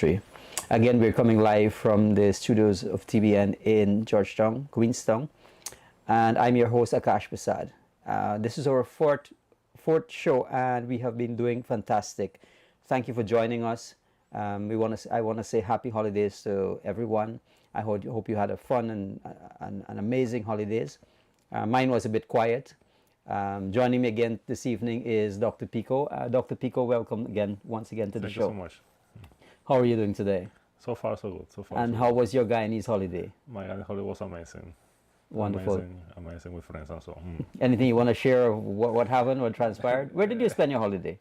Dentistry. Again, we're coming live from the studios of TBN in Georgetown, Queenstown, and I'm your host Akash Prasad. This is our fourth show, and we have been doing fantastic. Thank you for joining us. I want to say happy holidays to everyone. I hope you had a fun and amazing holidays. Mine was a bit quiet. Joining me again this evening is Dr. Pico. Dr. Pico, welcome once again to the show. Thank you so much. How are you doing today? So far, so good. So far. And so how good. was your Guyanese holiday? My holiday was amazing. Wonderful. Amazing with friends and so. Anything you want to share of what happened, what transpired? Where did you spend your holiday?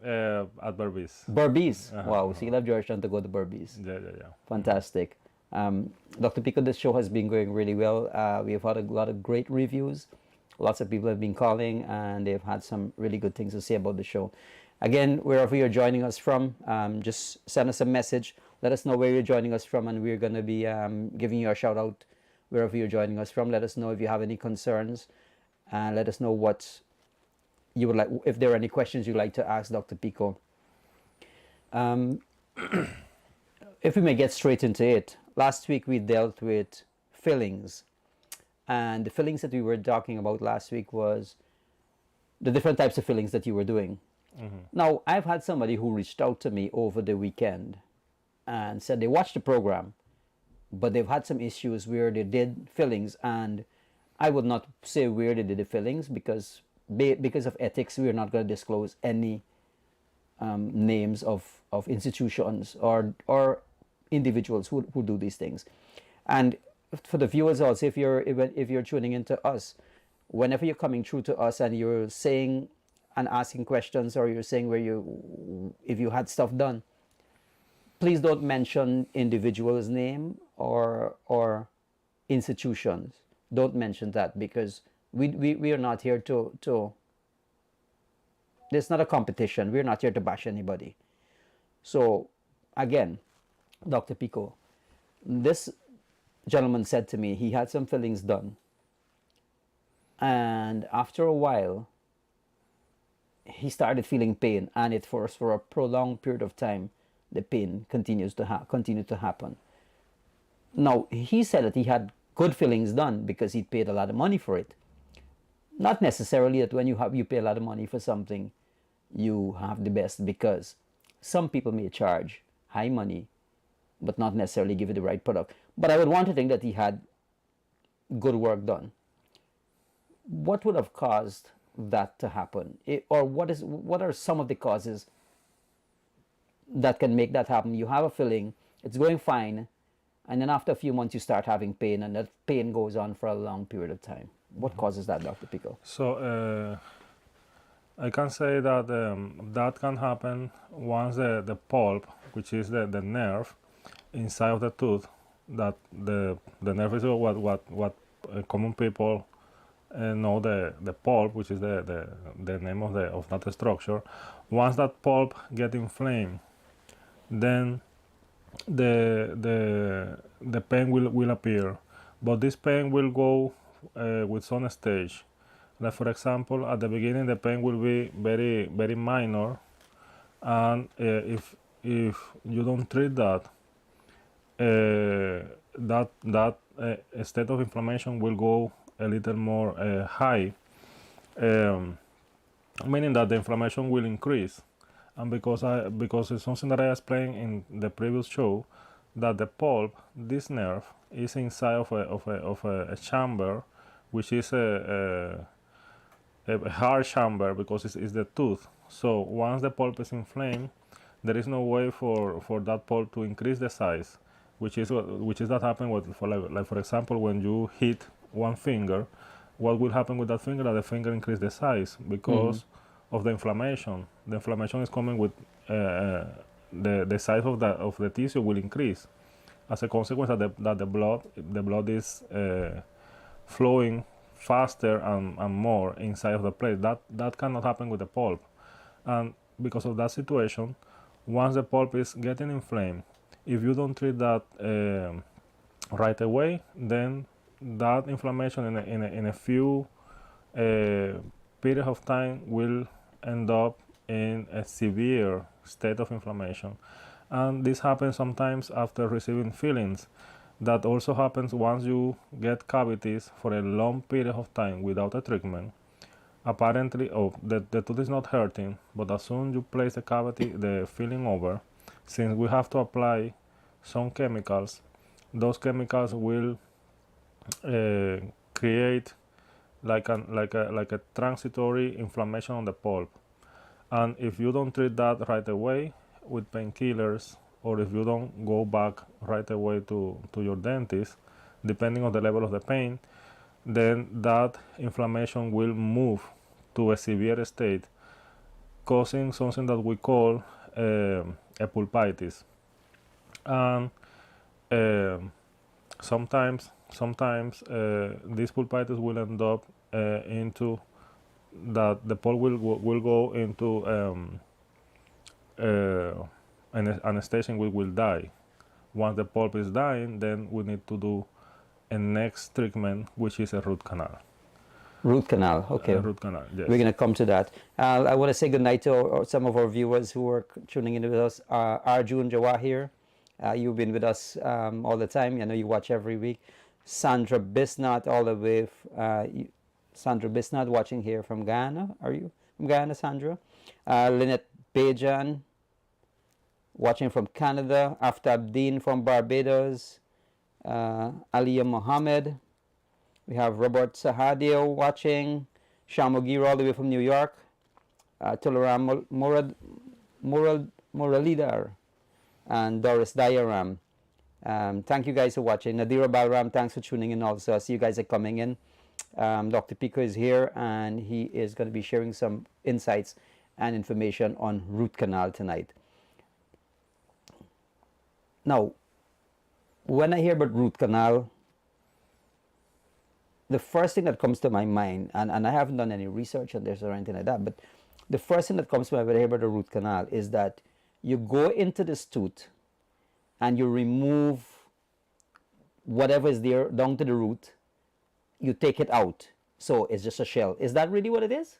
At Berbice. Berbice. Wow, so you left Georgetown to go to Berbice. Yeah. Fantastic. Dr. Pico, this show has been going really well. We've had a lot of great reviews. Lots of people have been calling and they've had some really good things to say about the show. Again, wherever you're joining us from, just send us a message. Let us know where you're joining us from, and we're going to be giving you a shout out wherever you're joining us from. Let us know if you have any concerns, and let us know what you would like, if there are any questions you'd like to ask Dr. Pico. If we may get straight into it, last week we dealt with fillings. And the fillings that we were talking about last week was the different types of fillings that you were doing. Now, I've had somebody who reached out to me over the weekend and said they watched the program, but they've had some issues where they did fillings, and I would not say where they did the fillings because of ethics, we're not going to disclose any names of institutions or individuals who do these things. And for the viewers also, if you're tuning into us, whenever you're coming through to us and you're saying and asking questions, or you're saying if you had stuff done, please don't mention individuals' name or institutions. Don't mention that, because we are not here to there's not a competition. We're not here to bash anybody. So again, Dr. Pico, this gentleman said to me he had some fillings done, and after a while he started feeling pain, and for a prolonged period of time the pain continued to happen. Now, he said that he had good fillings done because he paid a lot of money for it. Not necessarily that when you pay a lot of money for something you have the best, because some people may charge high money but not necessarily give you the right product. But I would want to think that he had good work done. What would have caused that to happen? Or what are some of the causes that can make that happen? You have a filling, it's going fine, and then after a few months you start having pain, and that pain goes on for a long period of time. What causes that, Dr. Pico? So I can say that that can happen once the pulp, which is the nerve inside of the tooth, that the nerve is what common people know the pulp, which is the name of that structure. Once that pulp get inflamed, then the pain will appear, but this pain will go with some stage. Like, for example, at the beginning the pain will be very very minor, and if you don't treat that, that state of inflammation will go a little more high, meaning that the inflammation will increase. And because it's something that I explained in the previous show, that the pulp, this nerve, is inside of a chamber, which is a hard chamber, because it's the tooth. So once the pulp is inflamed, there is no way for that pulp to increase the size, which is that happen with, for example, when you hit one finger, what will happen with that finger? That the finger increase the size because of the inflammation. The inflammation is coming with the size of the tissue will increase as a consequence that the blood is flowing faster and more inside of the place. That cannot happen with the pulp, and because of that situation, once the pulp is getting inflamed, if you don't treat that right away, then that inflammation in a few period of time will end up in a severe state of inflammation. And this happens sometimes after receiving fillings. That also happens once you get cavities for a long period of time without a treatment. Apparently, the tooth is not hurting, but as soon as you place the cavity, the filling over, since we have to apply some chemicals, those chemicals will uh, create like a transitory inflammation on the pulp. And if you don't treat that right away with painkillers, or if you don't go back right away to your dentist, depending on the level of the pain, then that inflammation will move to a severe state, causing something that we call a pulpitis. And um sometimes this pulpitis will end up into that the pulp will go into an stage in which will die. Once the pulp is dying, then we need to do a next treatment, which is a root canal. Root canal, okay. Root canal, yes. We're going to come to that. I want to say goodnight to some of our viewers who are tuning in with us. Arjun Jawahir, you've been with us all the time. I know you watch every week. Sandra Bisnat, all the way. Sandra Bisnat watching here from Ghana. Are you from Ghana, Sandra? Lynette Bejan watching from Canada. Aftab Dean from Barbados. Aliyah Mohammed. We have Robert Sahadio watching. Shamogir all the way from New York. Tularam Muralidar and Doris Diaram. Thank you guys for watching. Nadira Balram, thanks for tuning in also. I see you guys are coming in. Dr. Pico is here and he is going to be sharing some insights and information on root canal tonight. Now, when I hear about root canal, the first thing that comes to my mind, and I haven't done any research on this or anything like that, but the first thing that comes to my mind when I hear about a root canal is that you go into this tooth and you remove whatever is there down to the root, you take it out. So it's just a shell. Is that really what it is?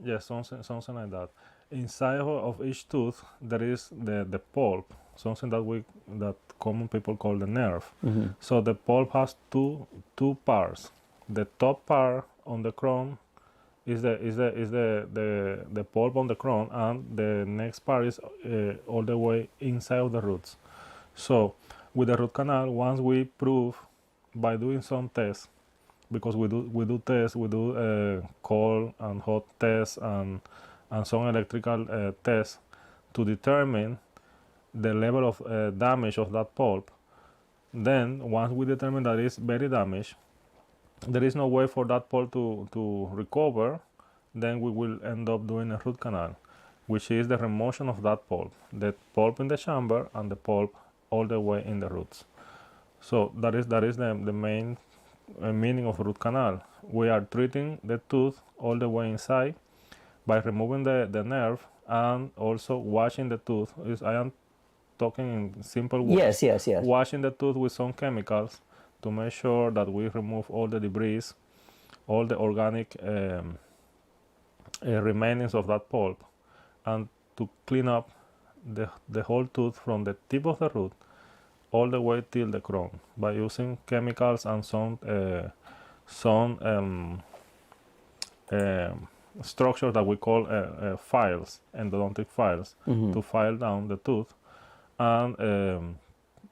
Yes, something like that. Inside of each tooth, there is the pulp, something that common people call the nerve. So the pulp has two parts. The top part on the crown is the pulp on the crown, and the next part is all the way inside of the roots. So with the root canal, once we prove by doing some tests, because we do tests, we do cold and hot tests and some electrical tests to determine the level of damage of that pulp. Then once we determine that it's very damaged, there is no way for that pulp to recover, then we will end up doing a root canal, which is the remotion of that pulp, the pulp in the chamber and the pulp all the way in the roots. So that is the main meaning of root canal. We are treating the tooth all the way inside by removing the nerve and also washing the tooth. I am talking in simple words. Yes. Washing the tooth with some chemicals to make sure that we remove all the debris, all the organic remainings of that pulp, and to clean up the whole tooth from the tip of the root all the way till the crown by using chemicals and some structures that we call files, endodontic files, to file down the tooth and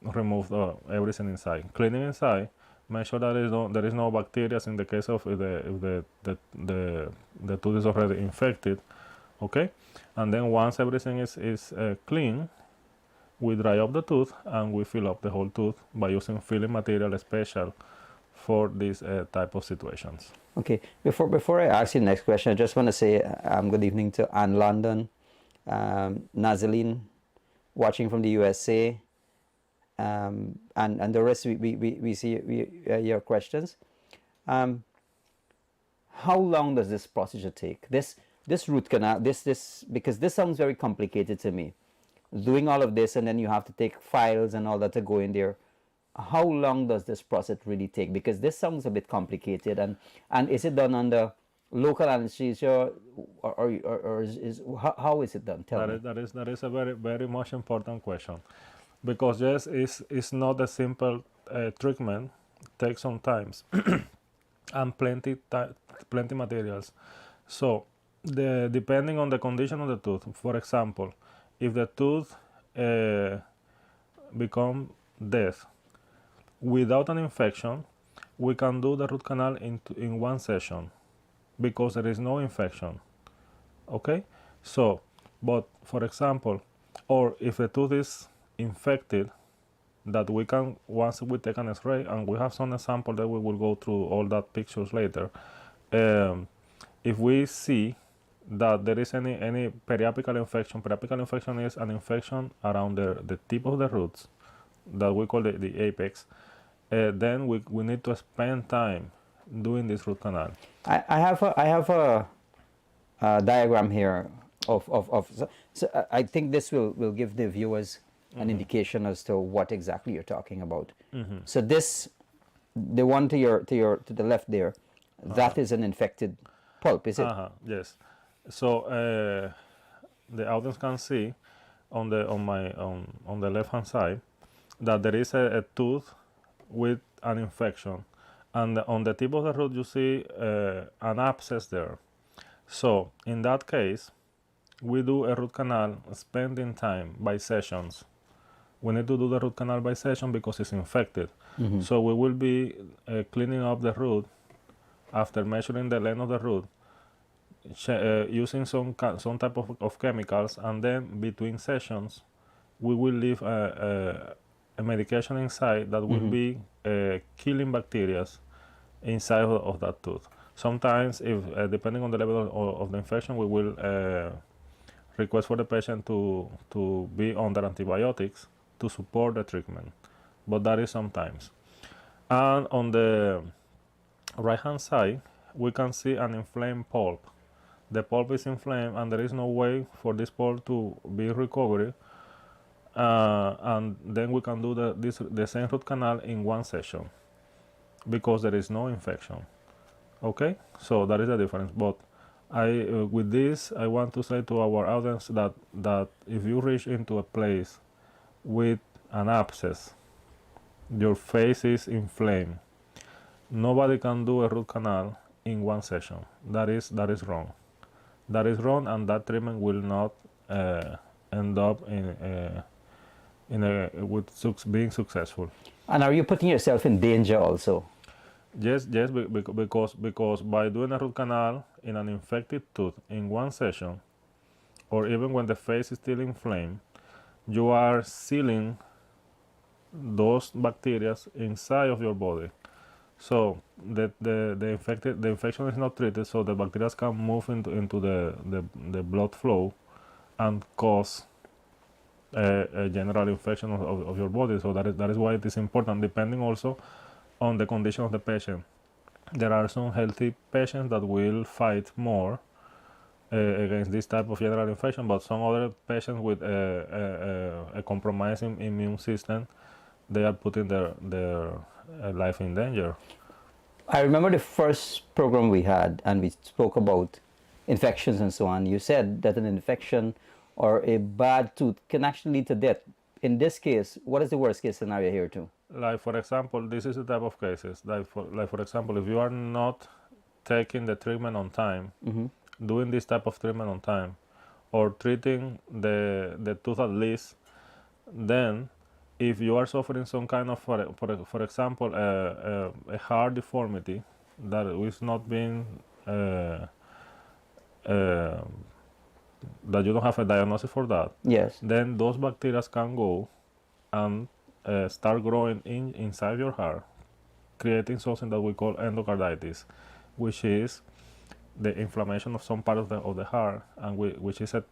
remove everything inside. Cleaning inside, make sure that there is no bacteria in the case of if the tooth is already infected. Okay, and then once everything is clean, we dry up the tooth and we fill up the whole tooth by using filling material special for these type of situations. Okay, before I ask you the next question, I just want to say good evening to Anne London, Nazaline, watching from the USA, and the rest we see your questions. How long does this procedure take? This root canal, this because this sounds very complicated to me. Doing all of this and then you have to take files and all that to go in there. How long does this process really take? Because this sounds a bit complicated, and is it done under local anesthesia, or is how is it done? Tell me. That is a very very much important question, because yes, it's not a simple treatment. Takes some times and plenty materials. So depending on the condition of the tooth, for example, if the tooth become death without an infection, we can do the root canal in one session because there is no infection. Okay, so but for example, or if the tooth is infected, that we can, once we take an x-ray, and we have some example that we will go through all that pictures later, if we see that there is any periapical infection. Periapical infection is an infection around the tip of the roots that we call the apex. Then we need to spend time doing this root canal. I have a diagram here of so I think this will give the viewers an indication as to what exactly you're talking about. So this, the one to the left there, that is an infected pulp, is it? Yes. So the audience can see on the left hand side that there is a tooth with an infection, and on the tip of the root you see an abscess there. So in that case, we do a root canal spending time by sessions. We need to do the root canal by session because it's infected. So we will be cleaning up the root after measuring the length of the root, using some type of chemicals, and then between sessions we will leave a medication inside that will be killing bacteria inside of that tooth. Sometimes, if depending on the level of the infection, we will request for the patient to be under antibiotics to support the treatment, but that is sometimes. And on the right hand side, we can see an inflamed pulp. The pulp is inflamed, and there is no way for this pulp to be recovered. And then we can do the same root canal in one session because there is no infection. Okay, so that is the difference. But with this, I want to say to our audience that if you reach into a place with an abscess, your face is inflamed, nobody can do a root canal in one session. That is wrong. That is wrong, and that treatment will not end up being successful. And are you putting yourself in danger also? Yes, because by doing a root canal in an infected tooth in one session, or even when the face is still inflamed, you are sealing those bacteria inside of your body. So the infection is not treated, so the bacteria can move into the blood flow and cause a general infection of your body. So that is why it is important, depending also on the condition of the patient. There are some healthy patients that will fight more against this type of general infection, but some other patients with a compromising immune system, they are putting their life in danger. I remember the first program we had, and we spoke about infections and so on. You said that an infection or a bad tooth can actually lead to death. In this case, what is the worst case scenario here too? Like, for example, this is the type of cases. Like for example, if you are not taking the treatment on time, doing this type of treatment on time, or treating the tooth at least, then if you are suffering some kind of, for example, a hard deformity that is not being that you don't have a diagnosis for that, Yes. then those bacteria can go and start growing inside your heart, creating something that we call endocarditis, which is the inflammation of some part of the heart, and which is a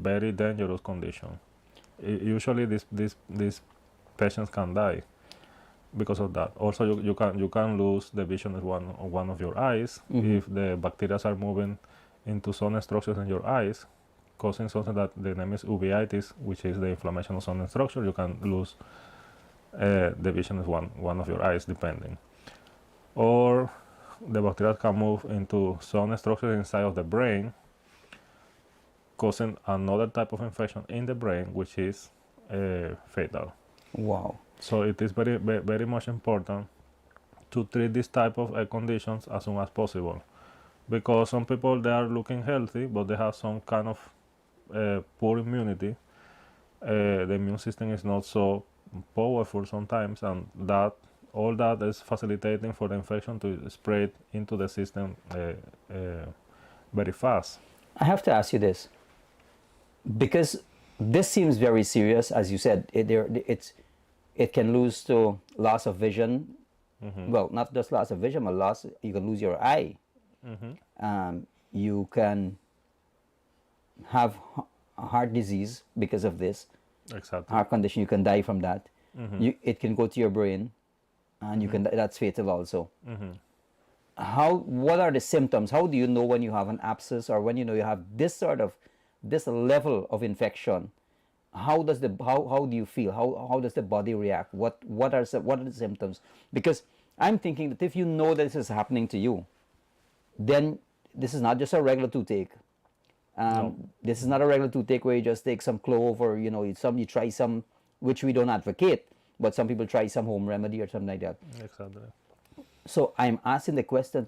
very dangerous condition. Usually, these patients can die because of that. Also, you can lose the vision of one of your eyes if the bacteria are moving into some structures in your eyes, causing something that the name is uveitis, which is the inflammation of some structure. You can lose the vision of one of your eyes, depending. Or the bacteria can move into some structures inside of the brain, causing another type of infection in the brain, which is fatal. Wow. So it is very much important to treat this type of conditions as soon as possible, because some people, they are looking healthy, but they have some kind of poor immunity. The immune system is not so powerful sometimes, and that all that is facilitating for the infection to spread into the system very fast. I have to ask you this, because this seems very serious, as you said. It can lose to loss of vision. Well, not just loss of vision, but you can lose your eye. You can have heart disease because of this. Exactly. Heart condition, you can die from that. It can go to your brain, and you can that's fatal also. What are the symptoms? How do you know when you have an abscess, or when you know you have this level of infection? How do you feel? How does the body react? What are the symptoms? Because I'm thinking that if you know that this is happening to you, then this is not just a regular toothache. This is not a regular toothache where you just take some clove, or you try some, which we don't advocate, but some people try some home remedy or something like that. Exactly. So I'm asking the question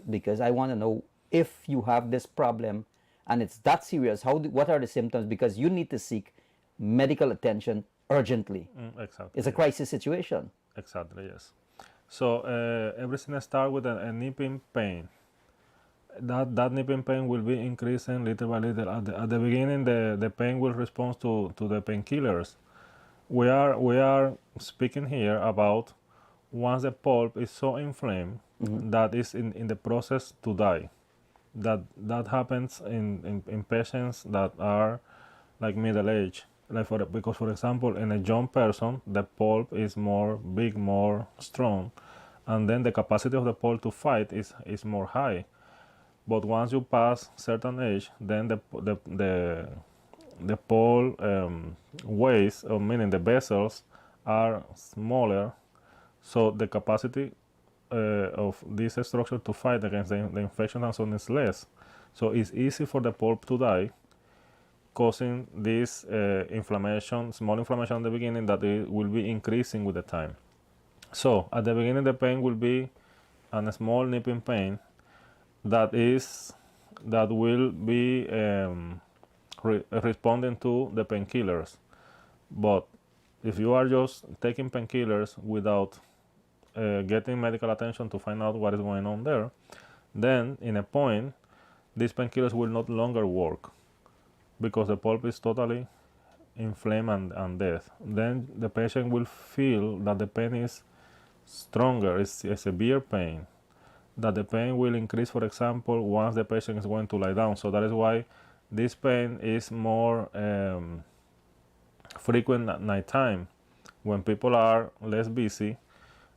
because I want to know, if you have this problem and it's that serious, what are the symptoms? Because you need to seek medical attention urgently. Exactly. It's a crisis situation. Exactly, yes. So everything starts with a nipping pain. That nipping pain will be increasing little by little. At the beginning, the pain will respond to the painkillers. We are speaking here about once the pulp is so inflamed that is in the process to die. That happens in patients that are like middle age. Because for example, in a young person, the pulp is more big, more strong, and then the capacity of the pulp to fight is more high. But once you pass certain age, then the pulp ways, or meaning the vessels, are smaller, so the capacity of this structure to fight against the infection and so on is less. So it's easy for the pulp to die, causing this inflammation, small inflammation at the beginning, that it will be increasing with the time. So at the beginning, the pain will be a small nipping pain that will be responding to the painkillers. But if you are just taking painkillers without getting medical attention to find out what is going on there, then in a point, these painkillers will not longer work, because the pulp is totally inflamed and dead. Then the patient will feel that the pain is stronger, it's a severe pain, that the pain will increase, for example, once the patient is going to lie down. So that is why this pain is more frequent at night time, when people are less busy,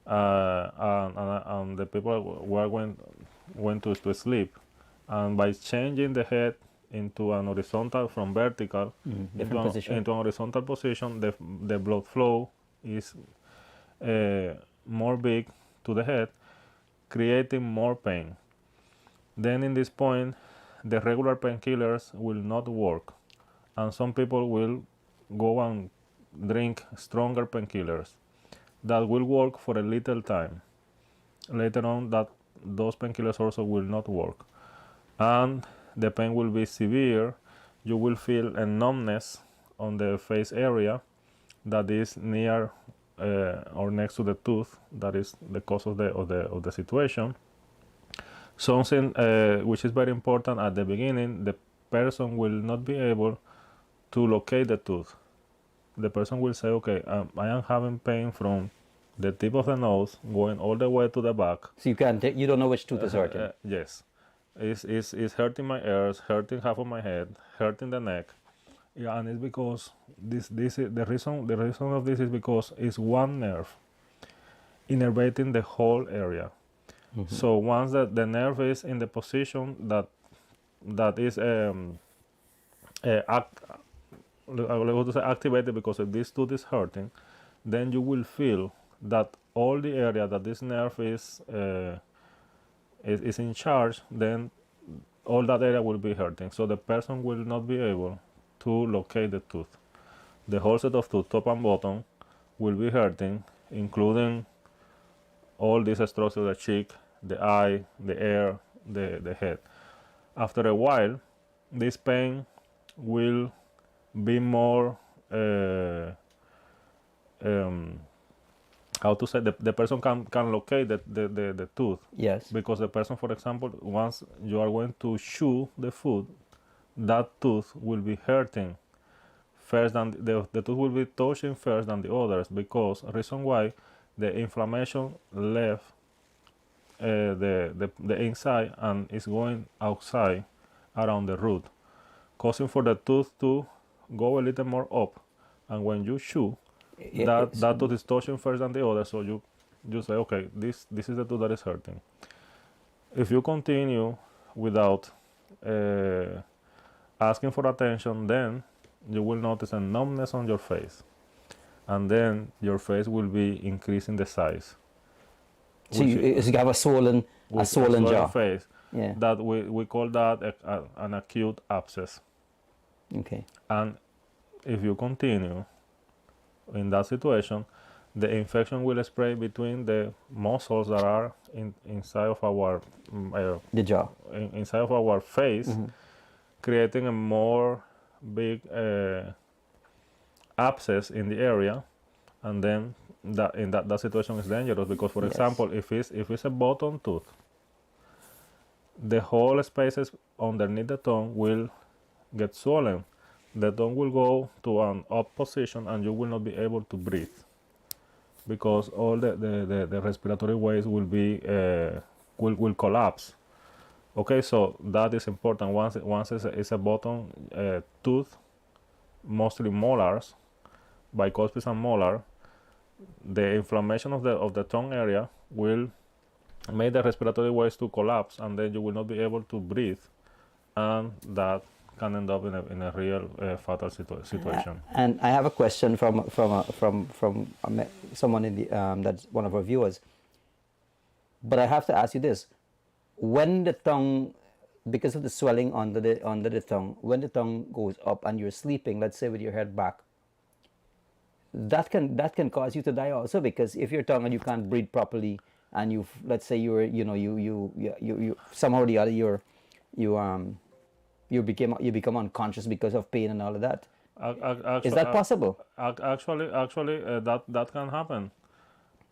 and the people were going to sleep. And by changing the head into an horizontal from vertical into an horizontal position, the blood flow is more big to the head, creating more pain. Then in this point, the regular painkillers will not work, and some people will go and drink stronger painkillers that will work for a little time. Later on, that those painkillers also will not work, and the pain will be severe. You will feel a numbness on the face area that is near or next to the tooth. That is the cause of the situation. Something which is very important at the beginning, the person will not be able to locate the tooth. The person will say, okay, I am having pain from the tip of the nose going all the way to the back. So you don't know which tooth is hurting. Yes. It's hurting my ears, hurting half of my head, hurting the neck. Yeah, and it's because this is the reason of this is because it's one nerve innervating the whole area. So once the nerve is in the position that is activated because this tooth is hurting, then you will feel that all the area that this nerve is is in charge, then all that area will be hurting. So the person will not be able to locate the tooth. The whole set of tooth, top and bottom, will be hurting, including all these structures, the cheek, the eye, the ear, the head. After a while, this pain will be more, um, how to say, the person can locate the tooth. Yes. Because the person, for example, once you are going to chew the food, that tooth will be hurting first, than the tooth will be touching first than the others, because reason why the inflammation left the inside and is going outside around the root, causing for the tooth to go a little more up. And when you chew, that tooth is touching first than the other, so you say, okay, this is the tooth that is hurting. If you continue without asking for attention, then you will notice a numbness on your face, and then your face will be increasing the size. So you have a swollen jaw. Face. Yeah. That we call that an acute abscess. Okay. And if you continue in that situation, the infection will spread between the muscles that are inside of our the jaw, inside of our face, creating a more big abscess in the area, and then that situation is dangerous, because, for example, if it's a bottom tooth, the whole spaces underneath the tongue will get swollen. The tongue will go to an up position, and you will not be able to breathe, because all the respiratory ways will be will collapse. Okay, so that is important. Once it's a bottom tooth, mostly molars, bicuspids and molar, the inflammation of the tongue area will make the respiratory ways to collapse, and then you will not be able to breathe, and that can end up in a real fatal situation. And I have a question from someone in the that's one of our viewers. But I have to ask you this: when the tongue, because of the swelling under the tongue, when the tongue goes up and you're sleeping, let's say with your head back, that can cause you to die also, because if your tongue and you can't breathe properly, and let's say you somehow or the other you become unconscious because of pain and all of that. Is that possible? Actually, that can happen.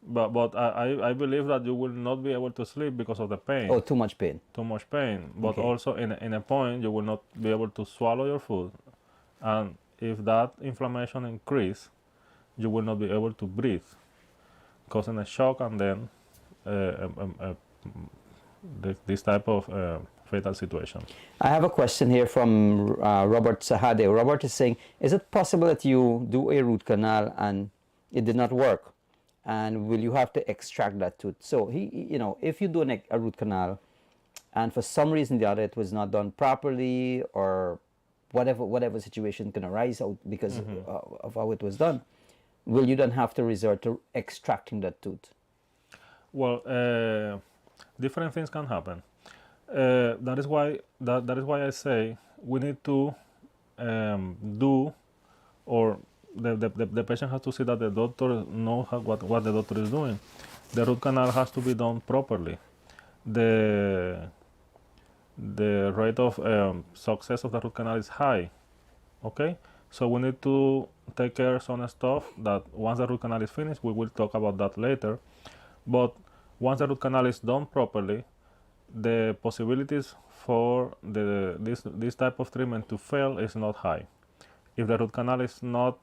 But I believe that you will not be able to sleep because of the pain. Oh, too much pain. Too much pain. But Okay. also in a point you will not be able to swallow your food, and if that inflammation increase, you will not be able to breathe, causing a shock, and then this type of fatal situation. I have a question here from Robert Sahade. Robert is saying, is it possible that you do a root canal and it did not work? And will you have to extract that tooth? So if you do a root canal and for some reason or the other it was not done properly, or whatever situation can arise out because of how it was done, will you then have to resort to extracting that tooth? Well, different things can happen. That is why I say we need to do, or the patient has to see that the doctor knows what the doctor is doing. The root canal has to be done properly. The rate of success of the root canal is high. Okay, so we need to take care of some stuff that once the root canal is finished, we will talk about that later. But once the root canal is done properly, the possibilities for this type of treatment to fail is not high. If the root canal is not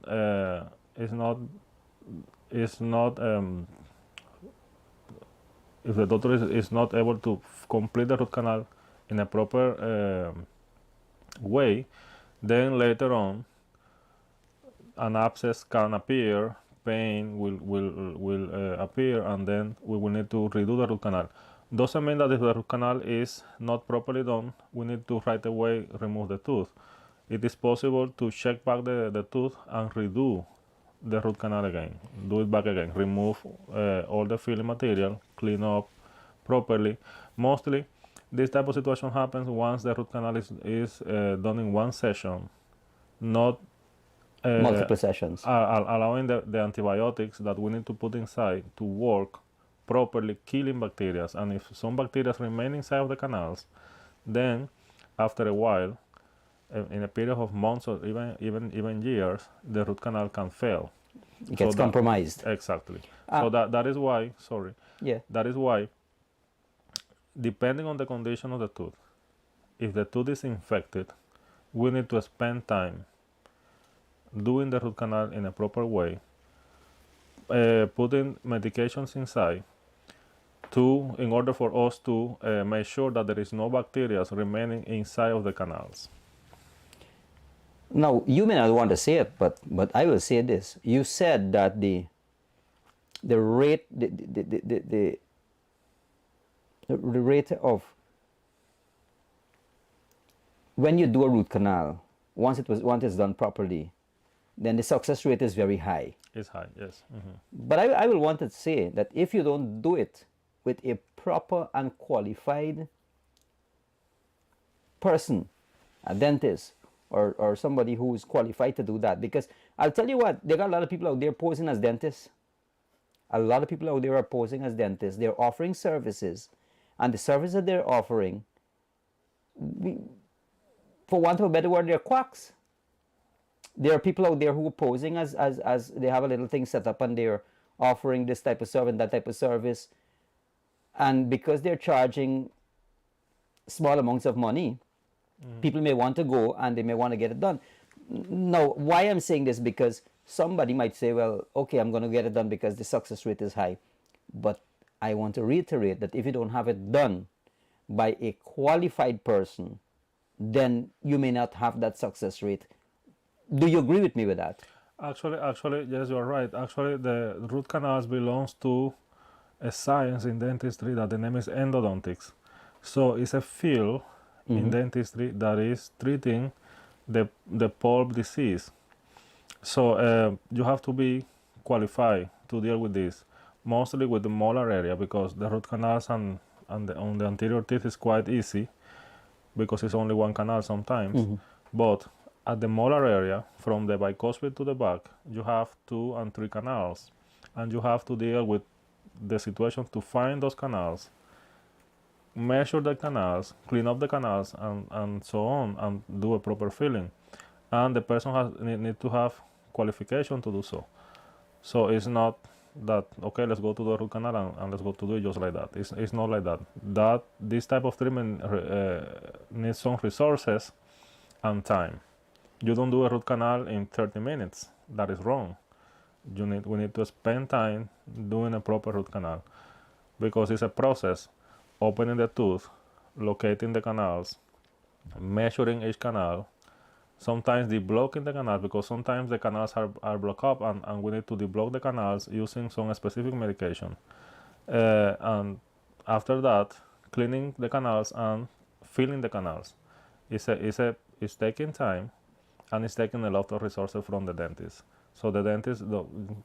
if the doctor is not able to complete the root canal in a proper way, then later on an abscess can appear, pain will appear, and then we will need to redo the root canal. Doesn't mean that if the root canal is not properly done, we need to right away remove the tooth. It is possible to check back the tooth and redo the root canal again. Do it back again. Remove all the filling material, clean up properly. Mostly, this type of situation happens once the root canal is done in one session, not Multiple sessions. allowing the antibiotics that we need to put inside to work properly, killing bacteria. And if some bacteria remain inside of the canals, then after a while, in a period of months or even years, the root canal can fail. It gets compromised. Exactly. So that is why, sorry, Yeah. that is why, depending on the condition of the tooth, if the tooth is infected, we need to spend time doing the root canal in a proper way, putting medications inside in order for us to make sure that there is no bacteria remaining inside of the canals. Now, you may not want to say it, but I will say this. You said that the rate the rate of when you do a root canal, once it's done properly, then the success rate is very high. It's high, yes. But I will want to say that if you don't do it with a proper and qualified person, a dentist, or somebody who is qualified to do that, because I'll tell you what, there are a lot of people out there posing as dentists. A lot of people out there are posing as dentists. They're offering services, and the service that they're offering, for want of a better word, they're quacks. There are people out there who are posing as they have a little thing set up and they're offering this type of service and that type of service, and because they're charging small amounts of money, people may want to go and they may want to get it done. Now, why I'm saying this, because somebody might say, well, okay, I'm going to get it done because the success rate is high. But I want to reiterate that if you don't have it done by a qualified person, then you may not have that success rate. Do you agree with me with that? Actually, yes, you're right. Actually, the root canals belongs to a science in dentistry that the name is endodontics. So it's a field in dentistry that is treating the pulp disease. So you have to be qualified to deal with this, mostly with the molar area, because the root canals on the anterior teeth is quite easy because it's only one canal sometimes. But at the molar area, from the bicuspid to the back, you have 2 and 3 canals, and you have to deal with the situation to find those canals, measure the canals, clean up the canals, and so on, and do a proper filling. And the person need to have qualification to do so. So it's not that, okay, let's go to the root canal and let's go to do it just like that. It's not like that. This type of treatment needs some resources and time. You don't do a root canal in 30 minutes. That is wrong. We need to spend time doing a proper root canal, because it's a process. Opening the tooth, locating the canals, measuring each canal, sometimes deblocking the canals, because sometimes the canals are blocked up, and we need to deblock the canals using some specific medication. And after that, cleaning the canals and filling the canals. It's taking time, and it's taking a lot of resources from the dentist. So the dentist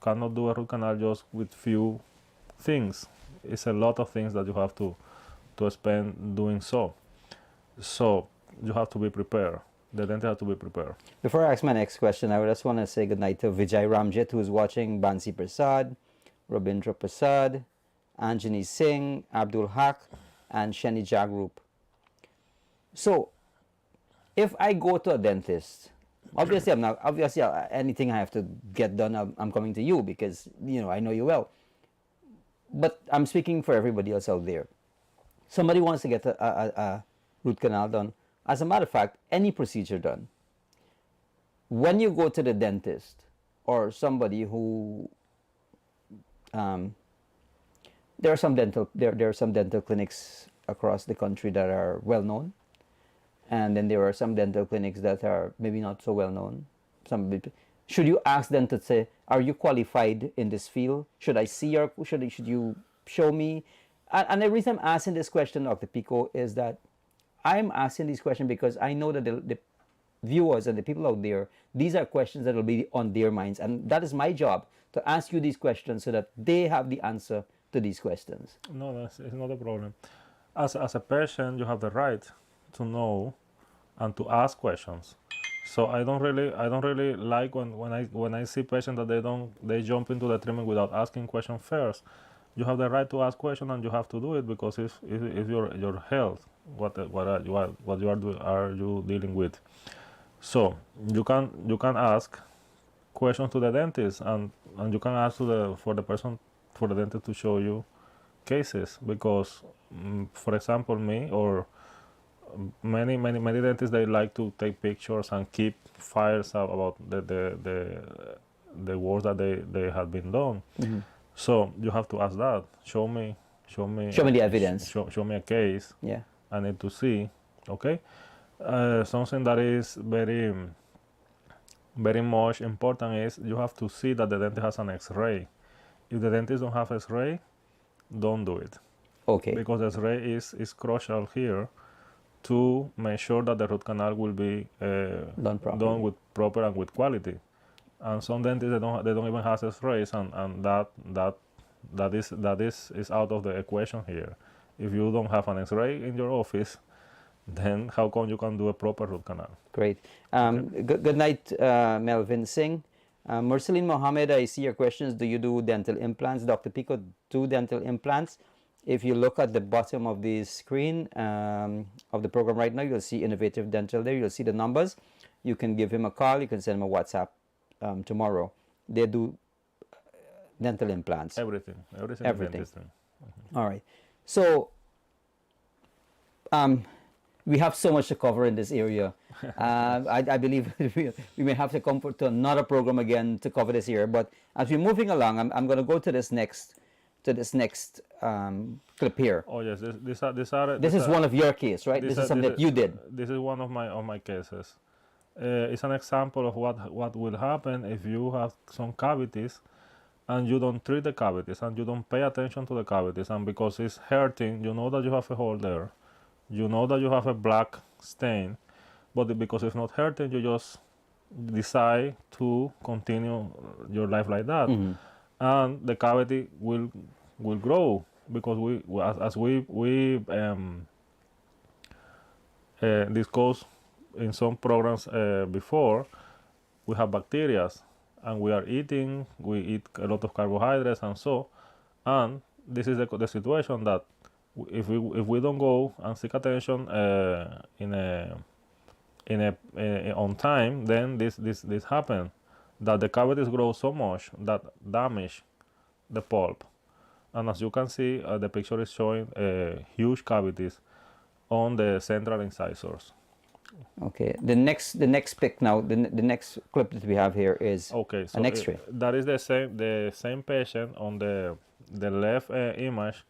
cannot do a root canal just with few things. It's a lot of things that you have to spend doing so. So you have to be prepared. The dentist has to be prepared. Before I ask my next question, I would just want to say goodnight to Vijay Ramjit, who's watching, Bansi Prasad, Rabindra Prasad, Anjani Singh, Abdul Haq, and Shani Jagrup. So, if I go to a dentist, obviously anything I have to get done, I'm coming to you because, I know you well. But I'm speaking for everybody else out there. Somebody wants to get a root canal done. As a matter of fact, any procedure done. When you go to the dentist or somebody who, there are some dental clinics across the country that are well known, and then there are some dental clinics that are maybe not so well known. Should you ask them to say, are you qualified in this field? Should I see should you show me? And the reason I'm asking this question, Dr. Pico, is that I'm asking this question because I know that the viewers and the people out there, these are questions that will be on their minds. And that is my job, to ask you these questions so that they have the answer to these questions. No, it's not a problem. As a patient, you have the right to know and to ask questions. So I don't really like when I see patients that they jump into the treatment without asking questions first. You have the right to ask questions and you have to do it because if your health, what are you dealing with. So you can ask questions to the dentist and you can ask for the dentist to show you cases because for example me or many dentists they like to take pictures and keep files about the work that they have been done. So you have to ask that. Show me Show me the evidence. show me a case. Yeah. I need to see. Okay. Something that is very much important is you have to see that the dentist has an X-ray. If the dentist don't have X-ray, don't do it. Okay. Because X-ray is crucial here to make sure that the root canal will be done with proper and with quality. And some dentists they don't even have X-rays, and that is out of the equation here. If you don't have an X-ray in your office, then how come you can do a proper root canal? Great. Good night, Melvin Singh. Mursaleen Mohammed, I see your questions. Do you do dental implants? Dr. Pico, do dental implants. If you look at the bottom of the screen of the program right now, you'll see Innovative Dental there. You'll see the numbers. You can give him a call. You can send him a WhatsApp tomorrow. They do dental implants. Everything. Dentistry. All right. So we have so much to cover in this area. I believe we may have to come to another program again to cover this area. But as we're moving along, I'm going to go to this next clip here. Oh yes, this is one of your cases, right? This is something that you did. This is one of my cases. It's an example of what will happen if you have some cavities and you don't treat the cavities and you don't pay attention to the cavities, and because it's hurting, you know that you have a hole there, you know that you have a black stain, but because it's not hurting, you just decide to continue your life like that. And the cavity will grow because we discussed in some programs before, we have bacteria and we eat a lot of carbohydrates and this is the situation that if we don't go and seek attention on time, then this happens, that the cavities grow so much that damage the pulp. And as you can see, the picture is showing huge cavities on the central incisors. Okay. The next pic now, the next clip that we have here is an X-ray. That is the same patient on the left image.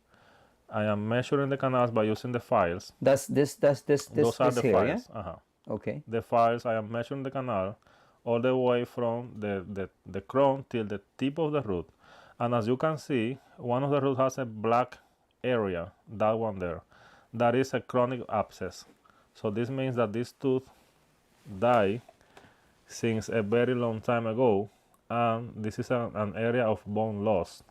I am measuring the canals by using the files. Those are the here, files. Yeah? Okay. The files, I am measuring the canal all the way from the crown till the tip of the root. And as you can see, one of the roots has a black area, that one there. That is a chronic abscess. So this means that this tooth died since a very long time ago, and this is an area of bone loss.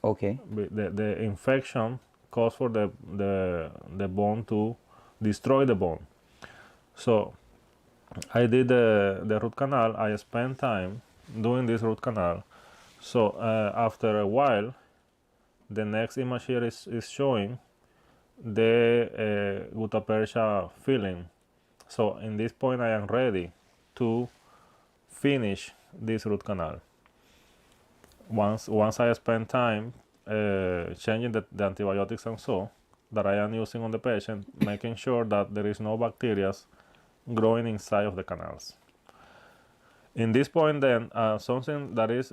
Okay. The infection caused for the bone to destroy the bone. So I did the root canal. I spent time doing this root canal. So after a while, the next image here is showing the gutta percha filling. So in this point, I am ready to finish this root canal. Once I spend time changing the antibiotics and so that I am using on the patient, making sure that there is no bacteria growing inside of the canals. In this point then, something that is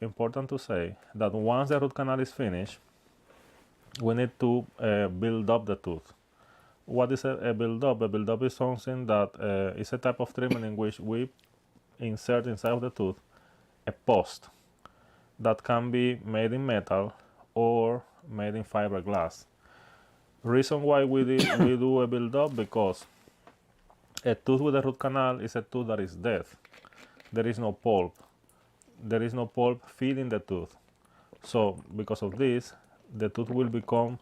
important to say, that once the root canal is finished, we need to build up the tooth. What is a build-up? A build-up is something that is a type of treatment in which we insert inside of the tooth a post that can be made in metal or made in fiberglass. Reason why we do a build-up, because a tooth with a root canal is a tooth that is dead. There is no pulp. There is no pulp feeding the tooth. So because of this, the tooth will become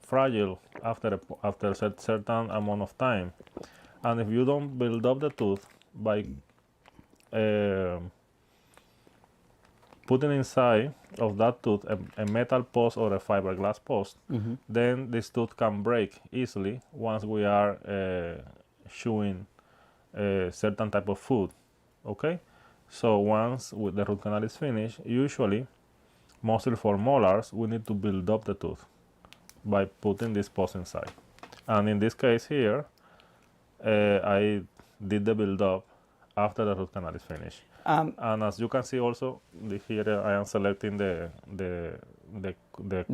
fragile after a certain amount of time. And if you don't build up the tooth by putting inside of that tooth a metal post or a fiberglass post, then this tooth can break easily once we are chewing a certain type of food. Okay, so once the root canal is finished, usually, mostly for molars, we need to build up the tooth by putting this post inside. And in this case here, I did the build up after the root canal is finished. And as you can see also, here I am selecting the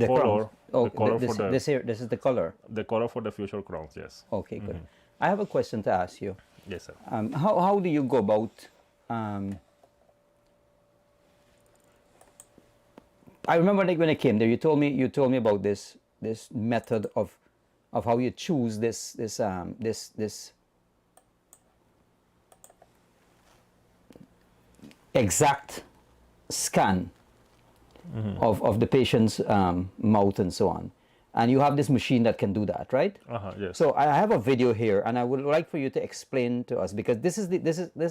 color. Oh, the color this, for the, this here, this is the color. the color for the future crowns, yes. Okay, good. I have a question to ask you. Yes, sir. How do you go about? I remember like when I came there, you told me about this method of how you choose this exact scan of the patient's mouth and so on, and you have this machine that can do that, right? Yes. So I have a video here, and I would like for you to explain to us, because this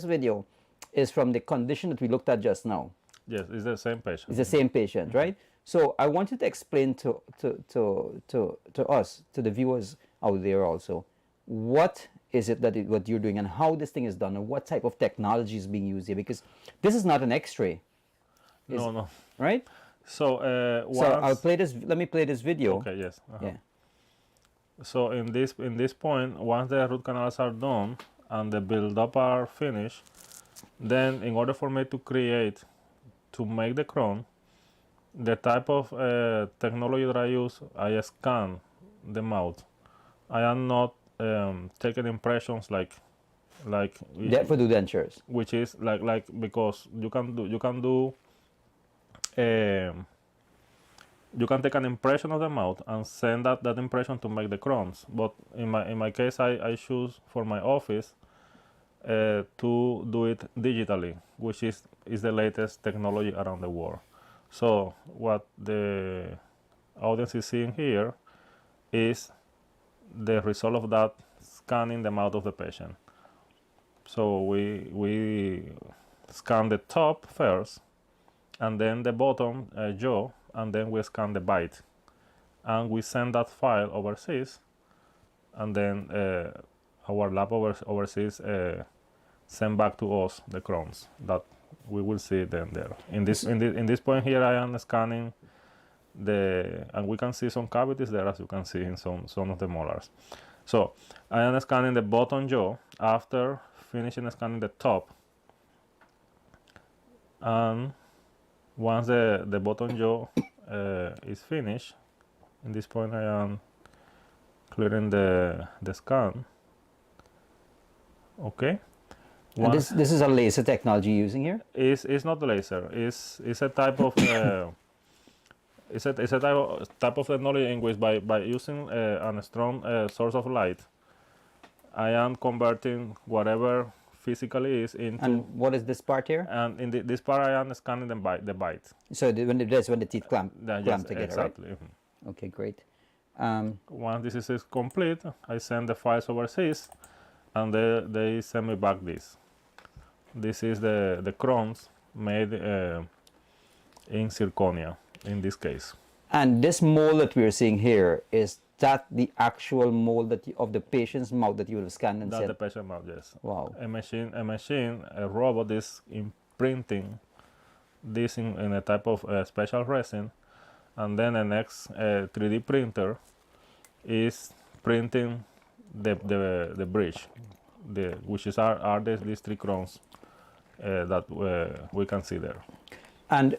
video is from the condition that we looked at just now. Yes, it's the same patient. It's the same patient, right? So I want you to explain to us, to the viewers out there also, what is it what you're doing and how this thing is done and what type of technology is being used here, because this is not an X-ray. No. Right? So So I'll play this. Let me play this video. Okay. Yes. Yeah. So in this point, once the root canals are done and the build up are finished, then in order for me to make the crown, the type of technology that I use, I scan the mouth. I am not taking impressions like For the dentures. which is like because you can take an impression of the mouth and send that impression to make the crowns. But in my case, I choose for my office to do it digitally, which is the latest technology around the world. So what the audience is seeing here is the result of that scanning the mouth of the patient. So we scan the top first, and then the bottom jaw, and then we scan the bite, and we send that file overseas, and then our lab overseas send back to us the crowns that we will see them there. In this point here, I am scanning and we can see some cavities there, as you can see in some of the molars. So I am scanning the bottom jaw after finishing scanning the top, and once the bottom jaw is finished, in this point I am clearing the scan. Okay. And this is a laser technology you're using here? It's not laser. It's a type of it's a type of technology in which by using a strong source of light, I am converting whatever physically is into. And what is this part here? And in this part, I am scanning the bite. So when the teeth clamp Yes, together, exactly. right? Okay, great. Once this is complete, I send the files overseas, and they send me back this. This is the crowns made in zirconia in this case. And this mold that we're seeing here, is that the actual mold of the patient's mouth that you will scan and That's send? the patient mouth, yes. Wow. A robot is imprinting this in a type of special resin, and then the next 3D printer is printing the bridge, which are these three crowns that we can see there. And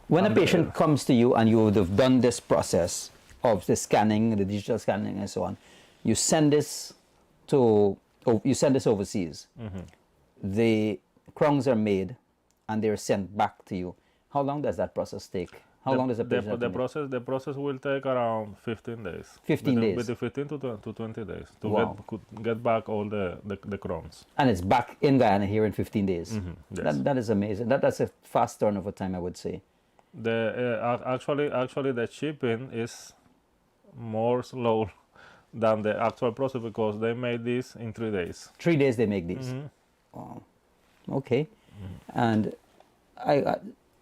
when a patient comes to you and you would have done this process of the scanning, the digital scanning and so on, you send this overseas. The crowns are made and they're sent back to you. How long does that process take? How long does the patient have to make? The process will take around 15 days. 15 days? Between 15 to 20 days to Wow. get back all the crowns. And it's back in Guyana here in 15 days. Yes. That is amazing. That's a fast turnover time, I would say. Actually the shipping is more slow than the actual process because they made this in 3 days. 3 days they make these. Wow. Okay. And I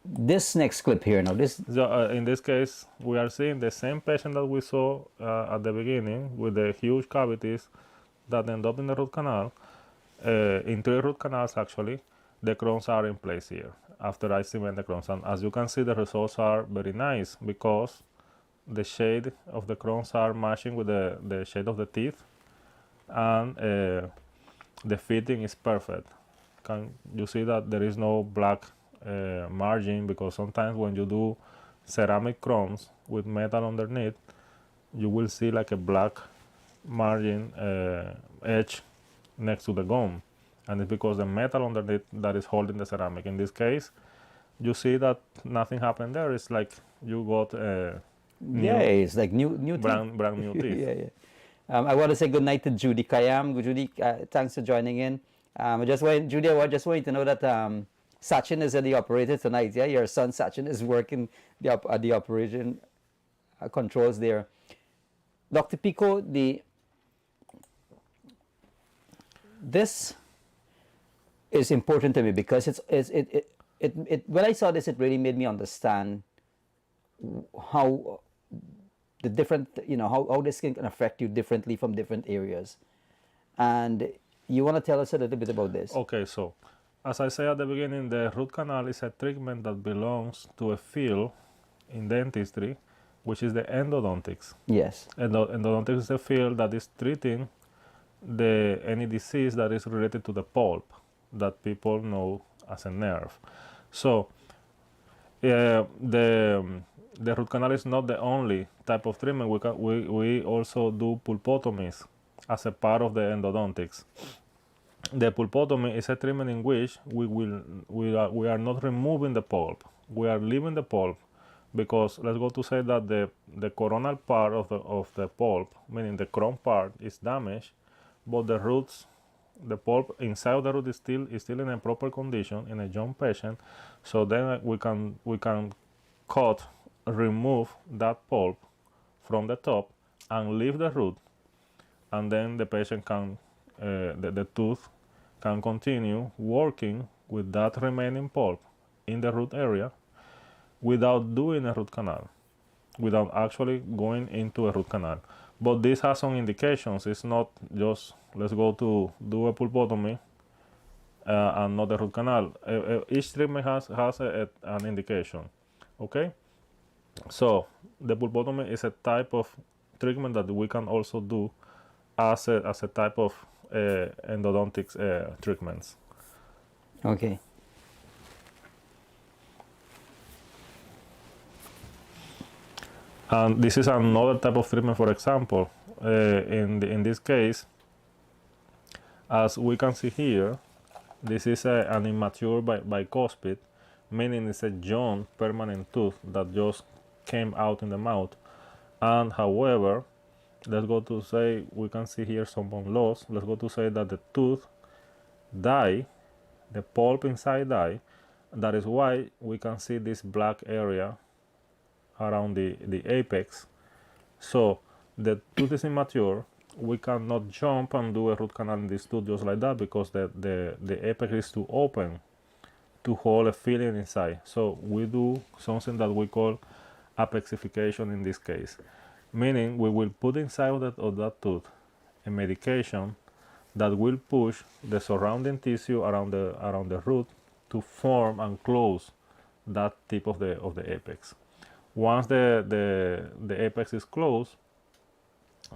this next clip here now. This So, in this case, we are seeing the same patient that we saw at the beginning with the huge cavities that end up in the root canal. In 3 root canals, actually, the crowns are in place here after I cement the crowns. And as you can see, the results are very nice because the shade of the crowns are matching with the shade of the teeth, and the fitting is perfect. Can you see that there is no black margin? Because sometimes when you do ceramic crowns with metal underneath, you will see like a black margin edge next to the gum, and it's because the metal underneath that is holding the ceramic. In this case, you see that nothing happened there. It's like you got yeah, it's like new teeth. brand new teeth. Yeah. I want to say good night to Judy Kayam. Judy, thanks for joining in. Judy, I just want you to know that Sachin is at the operator tonight. Yeah, your son Sachin is working at the operation controls there. Dr. Pico, this is important to me because it when I saw this, it really made me understand how the different, how this can affect you differently from different areas. And you want to tell us a little bit about this? Okay, so as I said at the beginning, the root canal is a treatment that belongs to a field in dentistry, which is the endodontics. Yes. Endodontics is a field that is treating any disease that is related to the pulp that people know as a nerve. So the root canal is not the only type of treatment. We also do pulpotomies as a part of the endodontics. The pulpotomy is a treatment in which we are not removing the pulp. We are leaving the pulp because let's go to say that the coronal part of the pulp, meaning the crown part, is damaged, but the roots, the pulp inside of the root is still in a proper condition in a young patient. So then we can remove that pulp from the top and leave the root, and then the patient can the tooth can continue working with that remaining pulp in the root area without doing a root canal, without actually going into a root canal. But this has some indications. It's not just let's go to do a pulpotomy and not a root canal. Each treatment has an indication. Okay, so the pulpotomy is a type of treatment that we can also do as a type of endodontics treatments. Okay. And this is another type of treatment. For example, in this case, as we can see here, this is an immature bicuspid, meaning it's a young permanent tooth that just came out in the mouth. And however, let's go to say we can see here some bone loss. Let's go to say that the tooth die, the pulp inside die. That is why we can see this black area around the apex. So the tooth is immature. We cannot jump and do a root canal in this tooth just like that because the apex is too open to hold a filling inside. So we do something that we call apexification in this case, meaning we will put inside of that tooth a medication that will push the surrounding tissue around the root to form and close that tip of the apex. Once the apex is closed,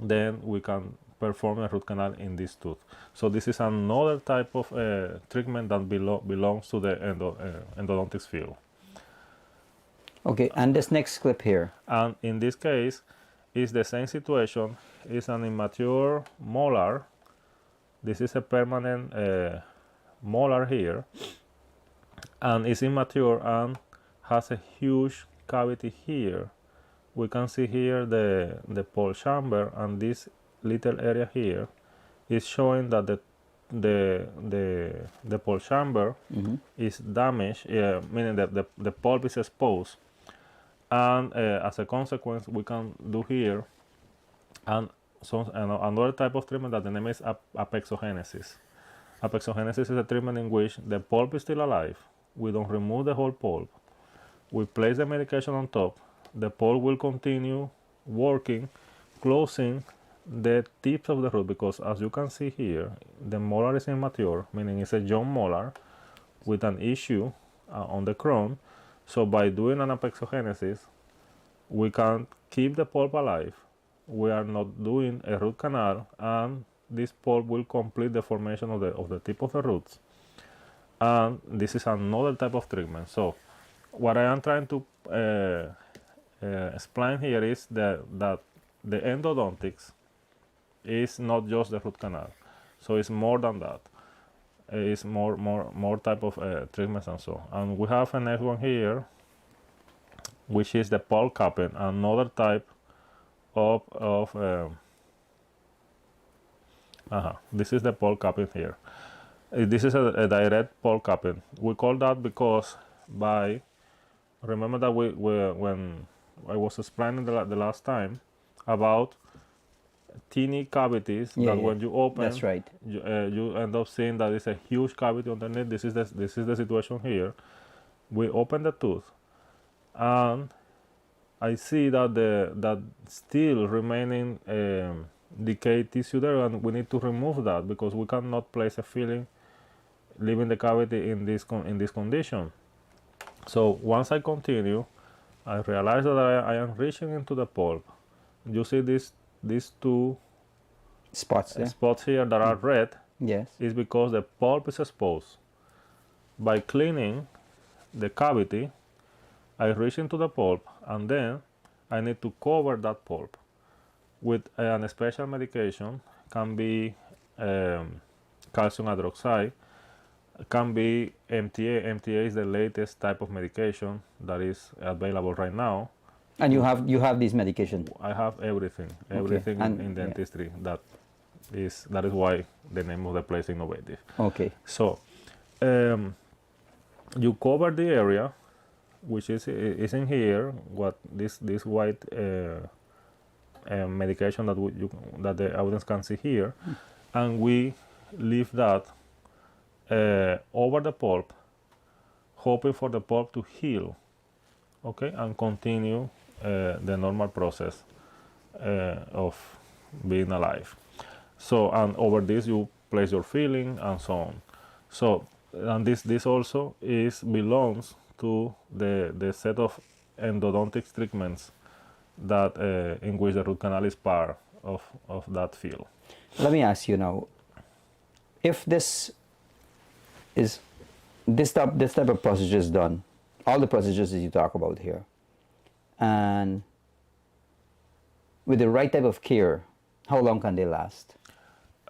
then we can perform a root canal in this tooth. So this is another type of treatment that belongs to the endodontics field. Okay, and this next clip here. And in this case, it's the same situation. It's an immature molar. This is a permanent molar here, and it's immature and has a huge cavity here. We can see here the pulp chamber, and this little area here is showing that the pulp chamber is damaged, meaning that the pulp is exposed. And as a consequence, we can do here and another type of treatment that the name is apexogenesis. Apexogenesis is a treatment in which the pulp is still alive. We don't remove the whole pulp. We place the medication on top. The pulp will continue working, closing the tips of the root, because as you can see here, the molar is immature, meaning it's a young molar with an issue on the crown. So by doing an apexogenesis, we can keep the pulp alive. We are not doing a root canal, and this pulp will complete the formation of the tip of the roots. And this is another type of treatment. So what I am trying to explain here is that the endodontics is not just the root canal. So it's more than that. It's more type of treatments and so. And we have a next one here, which is the pulp capping, another type of this is the pulp capping here. This is a direct pulp capping. We call that because remember that when I was explaining the last time about teeny cavities that when you open, that's right, you end up seeing that it's a huge cavity underneath. This is the situation here. We open the tooth, and I see that that still remaining decayed tissue there, and we need to remove that because we cannot place a filling leaving the cavity in this condition. So once I continue, I realize that I am reaching into the pulp. You see these two spots here that are red. Yes. Is because the pulp is exposed. By cleaning the cavity, I reach into the pulp, and then I need to cover that pulp with a special medication. Can be calcium hydroxide, can be MTA. MTA is the latest type of medication that is available right now. And you have these medication. I have everything in dentistry. That is why the name of the place is innovative. Okay. So you cover the area, which is in here. What this white medication that the audience can see here, and we leave that over the pulp, hoping for the pulp to heal, okay, and continue the normal process of being alive. So, and over this you place your filling and so on. So, and this also belongs to the set of endodontic treatments that in which the root canal is part of that field. Let me ask you now, if this type of procedure is done, all the procedures that you talk about here, and with the right type of care, how long can they last?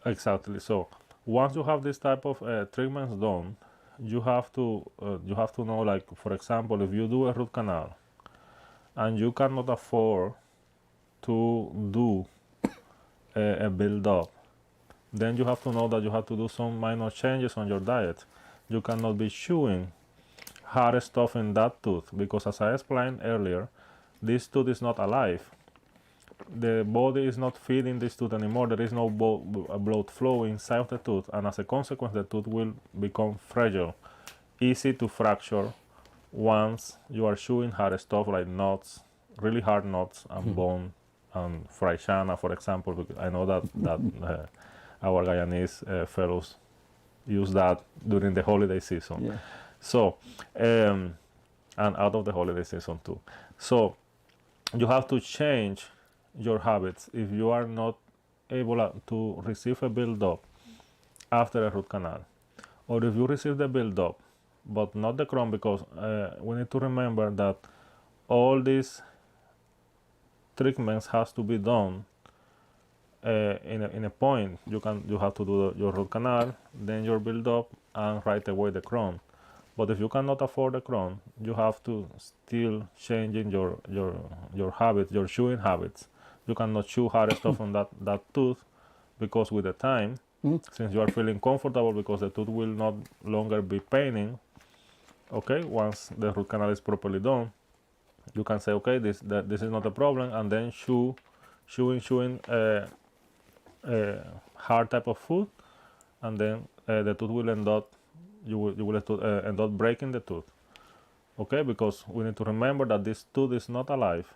Exactly. So once you have this type of treatments done, you have to know, like, for example, if you do a root canal and you cannot afford to do a build-up, then you have to know that you have to do some minor changes on your diet. You cannot be chewing hard stuff in that tooth because, as I explained earlier, this tooth is not alive. The body is not feeding this tooth anymore. There is no blood flow inside of the tooth, and as a consequence, the tooth will become fragile, easy to fracture once you are chewing hard stuff like nuts, really hard nuts and bone and fried chana, for example. Because I know that our Guyanese fellows use that during the holiday season. Yeah. So, and out of the holiday season too. So, you have to change your habits if you are not able to receive a build-up after a root canal, or if you receive the build-up but not the crown, because we need to remember that all these treatments has to be done in a point. You have to do your root canal, then your build-up, and right away the crown. But if you cannot afford the crown, you have to still changing your habits, your chewing habits. You cannot chew hard stuff on that tooth, because with the time, since you are feeling comfortable, because the tooth will not longer be paining, okay, once the root canal is properly done, you can say, okay, this is not a problem, and then chewing hard type of food, and then the tooth will end up, you will end up breaking the tooth. Okay, because we need to remember that this tooth is not alive,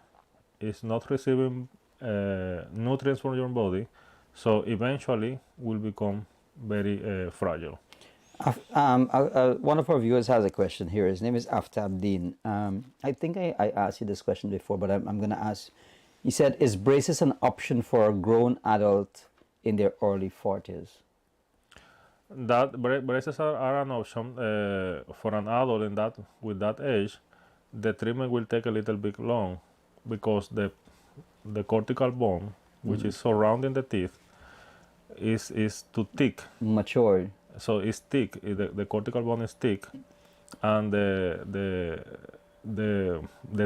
it's not receiving nutrients from your body, so eventually will become very fragile. One of our viewers has a question here. His name is Aftab Dean. I think I asked you this question before, but I'm going to ask. He said, is braces an option for a grown adult in their early 40s? That braces are an option for an adult in that with that age. The treatment will take a little bit long because the cortical bone, which is surrounding the teeth, is too thick. Mature. So it's thick. The cortical bone is thick, and the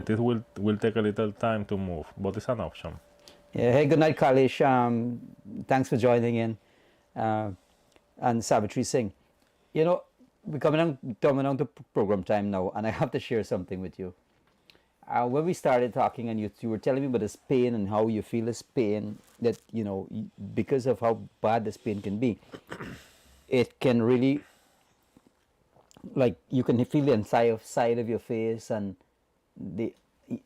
teeth will take a little time to move, but it's an option. Yeah. Hey, good night, Kalish. Thanks for joining in. And Savitri Singh. You know, we're coming on to program time now, and I have to share something with you. When we started talking, and you were telling me about this pain and how you feel this pain, that, you know, because of how bad this pain can be, it can really, like, you can feel the side of your face and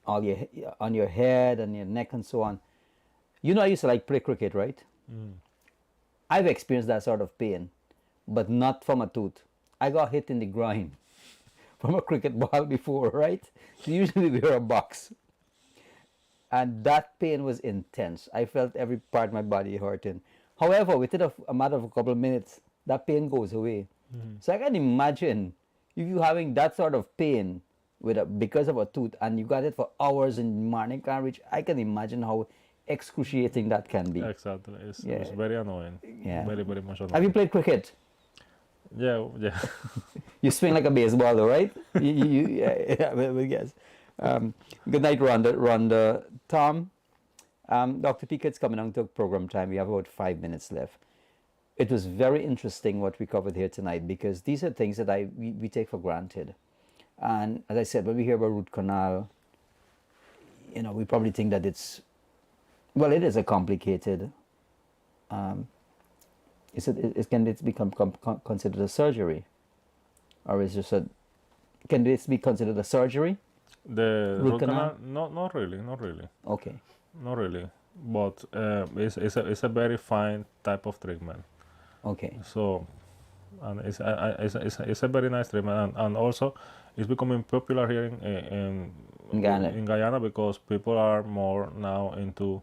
on your head and your neck and so on. You know, I used to like play cricket, right? I've experienced that sort of pain, but not from a tooth. I got hit in the groin from a cricket ball before, right? So usually we wear a box. And that pain was intense. I felt every part of my body hurting. However, within a matter of a couple of minutes, that pain goes away. So I can imagine if you having that sort of pain because of a tooth, and you got it for hours and morning can't reach. I can imagine how excruciating that can be. Exactly. It's very annoying. Yeah. Very, very much annoying. Have you played cricket? Yeah. You swing like a baseball, though, right? Yeah, well, yes. Good night, Rhonda. Tom, Dr. Pickett's coming on to program time. We have about 5 minutes left. It was very interesting what we covered here tonight, because these are things that we take for granted. And as I said, when we hear about root canal, you know, we probably think that it is a complicated. Can it become considered a surgery, or is just can this be considered a surgery? The root canal? Not really. Okay. Not really, but it's a very fine type of treatment. Okay. So, and it's a very nice treatment, and also it's becoming popular here in Guyana, because people are more now into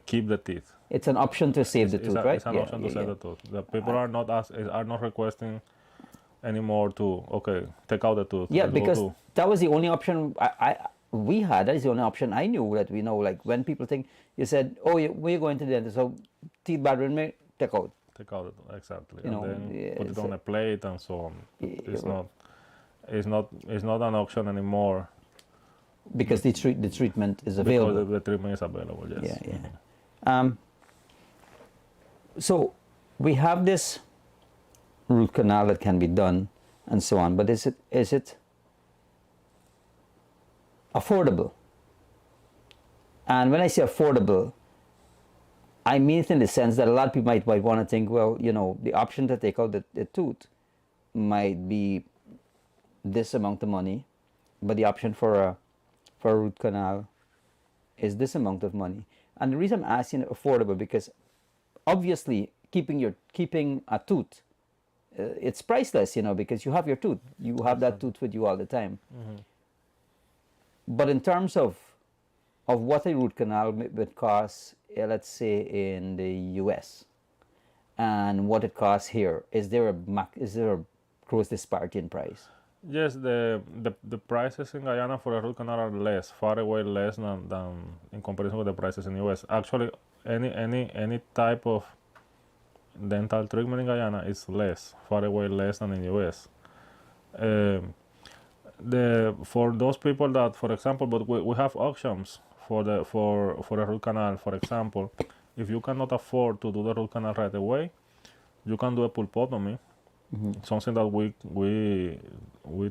keep the teeth. It's an option to save the tooth, right? It's an option to save the tooth. The people are not requesting anymore to take out the tooth. Yeah, because that was the only option we had. That is the only option I knew that we know. Like when people think, you said, "Oh, we're going to the dentist, so teeth bad with me, take out." Take out exactly, you know, and then yeah, put it on a plate and so on. Yeah, It's not an option anymore. Because the treatment is available. Because the treatment is available. Yes. Yeah. So we have this root canal that can be done and so on, but is it affordable? And when I say affordable, I mean it in the sense that a lot of people might want to think, well, you know, the option to take out the tooth might be this amount of money, but the option for a root canal is this amount of money. And the reason I'm asking affordable, because obviously keeping a tooth, it's priceless, you know, because you have your tooth, you have that tooth with you all the time. But in terms of what a root canal would cost, let's say in the US, and what it costs here, is there a gross disparity in price? Yes, the prices in Guyana for a root canal are far away less than in comparison with the prices in the US. Actually, any type of dental treatment in Guyana is far away less than in the US. For those people that, for example, but we have options for a root canal. For example, if you cannot afford to do the root canal right away, you can do a pulpotomy. Something that we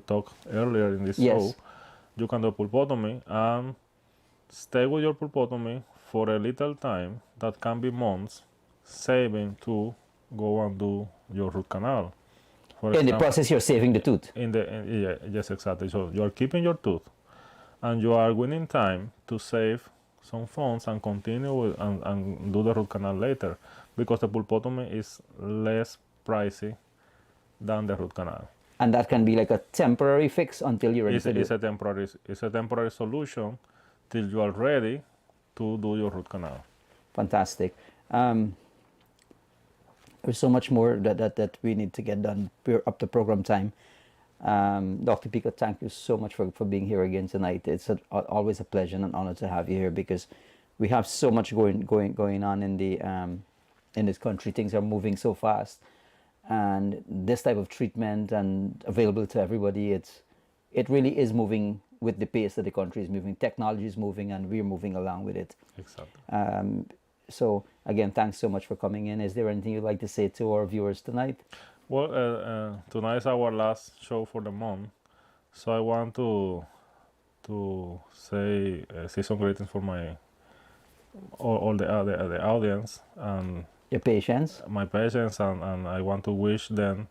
talked earlier in this show, you can do pulpotomy and stay with your pulpotomy for a little time, that can be months, saving to go and do your root canal. For In the example, process, you're saving the tooth. yeah, yes, exactly. So you are keeping your tooth, and you are winning time to save some funds and continue and do the root canal later, because the pulpotomy is less pricey than the root canal. And that can be like a temporary fix until you're ready It's, to do it's it. a temporary solution till you are ready to do your root canal. Fantastic. There's so much more that we need to get done. We're up to program time. Dr. Pico, thank you so much for being here again tonight. It's always a pleasure and an honor to have you here, because we have so much going on in the in this country. Things are moving so fast, and this type of treatment and available to everybody, it really is moving with the pace that the country is moving. Technology is moving, and we're moving along with it. Exactly. So again, thanks so much for coming in. Is there anything you'd like to say to our viewers tonight? Well, tonight is our last show for the month, so I want to say season greetings for my all the audience and Your patience. my patients, and I want to wish them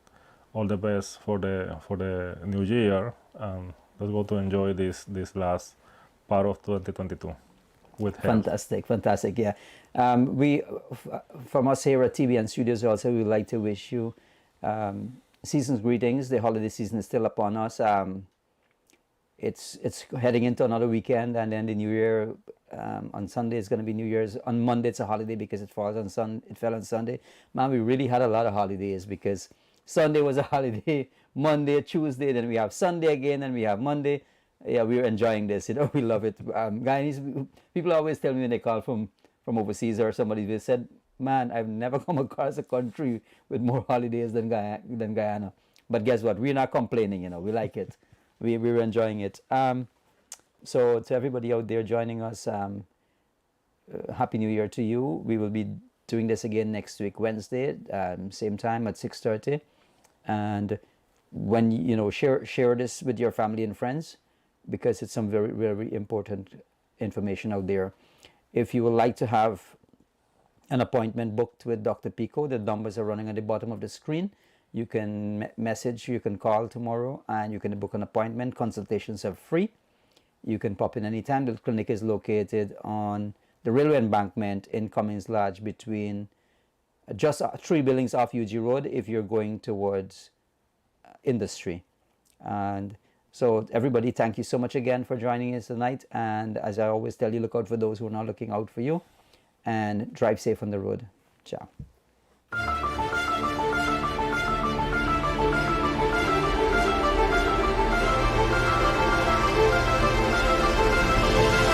all the best for the new year, and let's go to enjoy this last part of 2022 with health. Fantastic. Yeah, from us here at TBN Studios also, we would like to wish you season's greetings. The holiday season is still upon us. It's heading into another weekend, and then the New Year. On Sunday is going to be New Year's. On Monday it's a holiday because it fell on Sunday. Man, we really had a lot of holidays, because Sunday was a holiday, Monday, Tuesday, then we have Sunday again, and we have Monday. Yeah, we're enjoying this. We love it. Guyanese people always tell me when they call from overseas or somebody, they said, "Man, I've never come across a country with more holidays than Guyana." But guess what? We're not complaining. We like it. We're enjoying it. So to everybody out there joining us, Happy New Year to you. We will be doing this again next week, Wednesday, same time at 6:30. And when share this with your family and friends, because it's some very, very important information out there. If you would like to have an appointment booked with Dr. Pico, the numbers are running at the bottom of the screen. You can message, you can call tomorrow, and you can book an appointment. Consultations are free. You can pop in anytime. The clinic is located on the railway embankment in Cummins Lodge, between just 3 buildings off UG Road if you're going towards Industry. And so everybody, thank you so much again for joining us tonight. And as I always tell you, look out for those who are not looking out for you, and drive safe on the road. Ciao.